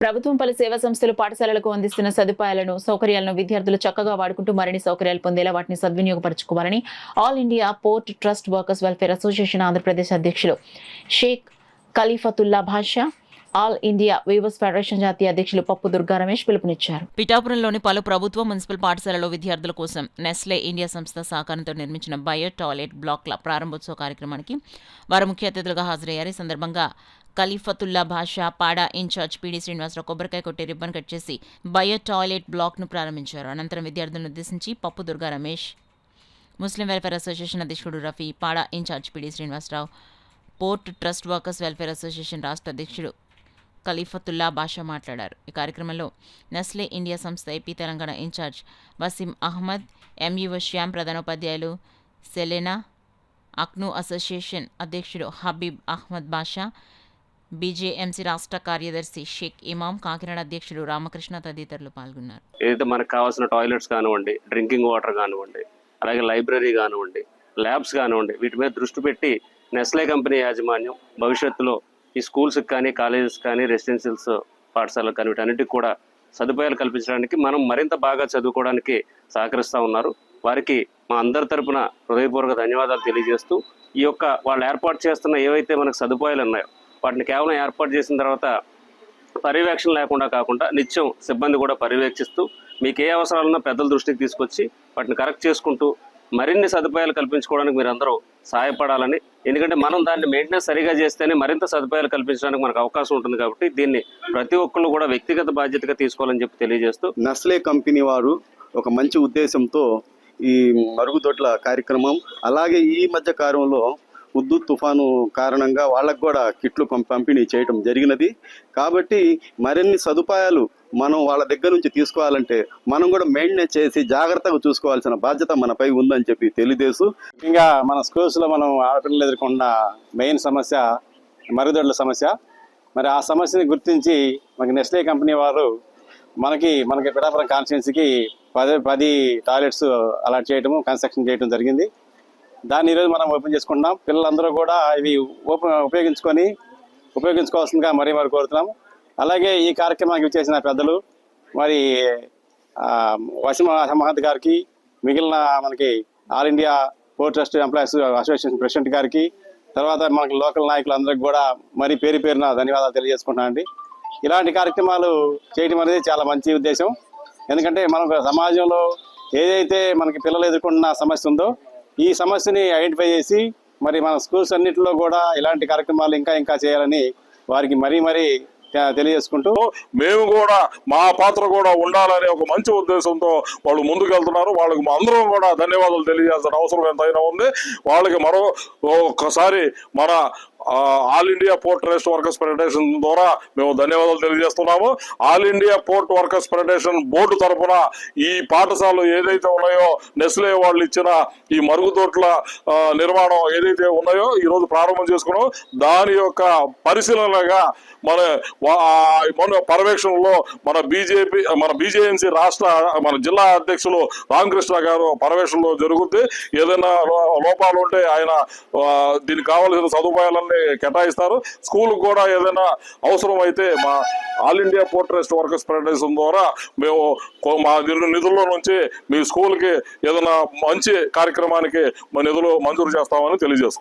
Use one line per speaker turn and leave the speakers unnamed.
ప్రభుత్వం పలు సేవా సంస్థలు పాఠశాలలకు అందిస్తున్న సదుపాయాలను, సౌకర్యాలను విద్యార్థులు చక్కగా వాడుకుంటూ మరిన్ని సౌకర్యాలు పొందేలా వాటిని సద్వినియోగపరచుకోవాలని all India port trust workers welfare association Andhra Pradesh అధ్యక్షులు Sheikh Khalifatullah Basha, all India weavers federation జాతీయ అధ్యక్షులు పప్పు దుర్గా రమేష్ పిలుపునిచ్చారు. పిఠాపురంలోని పలు ప్రభుత్వ మున్సిపల్ పాఠశాలలో విద్యార్థుల కోసం నెస్లే ఇండియా సంస్థ సహకారంతో నిర్మించిన బయో టాయిలెట్ బ్లాక్ల ప్రారంభోత్సవ కార్యక్రమానికి వారు ముఖ్య అతిథులుగా హాజరయ్యారు. ఈ సందర్భంగా ఖలీఫతుల్లా బాషా, పాడా ఇన్ఛార్జ్ పీడీ శ్రీనివాసరావు కొబ్బరికాయ కొట్టి రిబ్బన్ కట్ చేసి బయో టాయిలెట్ బ్లాక్ను ప్రారంభించారు. అనంతరం విద్యార్థులను ఉద్దేశించి Pappu Durga Ramesh, Muslim welfare association అధ్యక్షుడు Rafi, PADA incharge PD Srinivasarao, port trust workers welfare association రాష్ట్ర అధ్యక్షుడు ఖలీఫతుల్లా బాషా మాట్లాడారు. ఈ కార్యక్రమంలో నెస్లే ఇండియా సంస్థ AP Telangana incharge Waseem Ahmed, MEO Shyam, ప్రధానోపాధ్యాయులు సెలెనా, అక్ను అసోసియేషన్ అధ్యక్షుడు హబీబ్ అహ్మద్ బాషా, బీజేఎంసీ రాష్ట్ర కార్యదర్శి షేక్ ఇమాం, కాకినాడ అధ్యక్షుడు రామకృష్ణ తదితరులు పాల్గొన్నారు.
ఏదైతే మనకు కావాల్సిన టాయిలెట్స్ కానివ్వండి, డ్రింకింగ్ వాటర్ కానివ్వండి, అలాగే లైబ్రరీ కానివ్వండి, ల్యాబ్స్ కానివ్వండి, వీటి మీద దృష్టి పెట్టి నెస్లే కంపెనీ యాజమాన్యం భవిష్యత్తులో ఈ స్కూల్స్కి కానీ, కాలేజెస్ కానీ, రెసిడెన్షియల్స్ పాఠశాలకు కానీ వీటన్నిటికి కూడా సదుపాయాలు కల్పించడానికి, మనం మరింత బాగా చదువుకోవడానికి సహకరిస్తూ ఉన్నారు. వారికి మా అందరి తరపున హృదయపూర్వక ధన్యవాదాలు తెలియజేస్తూ, ఈ యొక్క వాళ్ళు ఏర్పాటు చేస్తున్న ఏవైతే మనకు సదుపాయాలు ఉన్నాయో వాటిని కేవలం ఏర్పాటు చేసిన తర్వాత పర్యవేక్షణ లేకుండా కాకుండా నిత్యం సిబ్బంది కూడా పర్యవేక్షిస్తూ మీకు ఏ అవసరాలున్నా పెద్దల దృష్టికి తీసుకొచ్చి వాటిని కరెక్ట్ చేసుకుంటూ మరిన్ని సదుపాయాలు కల్పించుకోవడానికి మీరందరూ సహాయపడాలని, ఎందుకంటే మనం దాన్ని మెయింటెనెన్స్ సరిగా చేస్తేనే మరింత సదుపాయాలు కల్పించడానికి మనకు అవకాశం ఉంటుంది. కాబట్టి దీన్ని ప్రతి ఒక్కళ్ళు కూడా వ్యక్తిగత బాధ్యతగా తీసుకోవాలని చెప్పి తెలియజేస్తూ,
నెస్లే కంపెనీ వారు ఒక మంచి ఉద్దేశంతో ఈ మరుగుదొడ్ల కార్యక్రమం, అలాగే ఈ మధ్య కాలంలో ఉద్దుత్ తుఫాను కారణంగా వాళ్ళకు కూడా కిట్లు పంపిణీ చేయటం జరిగినది. కాబట్టి మరిన్ని సదుపాయాలు మనం వాళ్ళ దగ్గర నుంచి తీసుకోవాలంటే మనం కూడా మెయింటెనెన్స్ చేసి జాగ్రత్తగా చూసుకోవాల్సిన బాధ్యత మనపై ఉందని చెప్పి తెలియజేస్తూ,
ముఖ్యంగా మన స్కూల్స్లో మనం ఆడపిల్లలు ఎదుర్కొన్న మెయిన్ సమస్య మరుగుదొడ్ల సమస్య. మరి ఆ సమస్యని గుర్తించి మనకి నెస్లే కంపెనీ వారు మనకి పిఠాపురం కాన్స్టిట్యున్సీకి 10 టాయిలెట్స్ అలాట్ చేయడము, కన్స్ట్రక్షన్ చేయడం జరిగింది. దాన్ని ఈరోజు మనం ఓపెన్ చేసుకుంటున్నాం. పిల్లలందరూ కూడా ఇవి ఉపయోగించుకోవాల్సిందిగా మరీ కోరుతున్నాం. అలాగే ఈ కార్యక్రమానికి చేసిన పెద్దలు మరి వసీం అహ్మద్ గారికి, మిగిలిన మనకి all India port trust employees association president గారికి, తర్వాత మనకి లోకల్ నాయకులందరికీ కూడా మరి పేరున ధన్యవాదాలు తెలియజేసుకుంటున్నానండి. ఇలాంటి కార్యక్రమాలు చేయడం అనేది చాలా మంచి ఉద్దేశం. ఎందుకంటే మనం సమాజంలో ఏదైతే మనకి పిల్లలు ఎదుర్కొంటున్న సమస్య ఉందో ఈ సమస్యని ఐడెంటిఫై చేసి మరి మన స్కూల్స్ అన్నింటిలో కూడా ఇలాంటి కార్యక్రమాలు ఇంకా చేయాలని వారికి మరీ తెలియజేసుకుంటూ,
మేము కూడా మా పాత్ర కూడా ఉండాలనే ఒక మంచి ఉద్దేశంతో వాళ్ళు ముందుకెళ్తున్నారు. వాళ్ళకి అందరం కూడా ధన్యవాదాలు తెలియజేయాల్సిన అవసరం ఎంతైనా ఉంది. వాళ్ళకి మరో ఒక్కసారి మన all India port trust workers federation ద్వారా మేము ధన్యవాదాలు తెలియజేస్తున్నాము. All India port workers federation board తరఫున ఈ పాఠశాలలు ఏదైతే ఉన్నాయో నెస్లే వాళ్ళు ఇచ్చిన ఈ మరుగుదొడ్ల నిర్మాణం ఏదైతే ఉన్నాయో ఈరోజు ప్రారంభం చేసుకున్నాం. దాని యొక్క పరిశీలనగా మన పర్యవేక్షణలో మన బీజేఎంసీ రాష్ట్ర మన జిల్లా అధ్యక్షులు రామకృష్ణ గారు పర్యవేక్షణలో జరుగుతుంది. ఏదైనా లోపాలు ఉంటే ఆయన దీనికి కావాల్సిన సదుపాయాలన్నీ కేటాయిస్తారు. స్కూల్ కూడా ఏదైనా అవసరం అయితే మా all India port trust workers federation ద్వారా మేము మా నిధుల్లో నుంచి మీ స్కూల్కి ఏదైనా మంచి కార్యక్రమానికి మా నిధులు మంజూరు చేస్తామని తెలియజేస్తాం.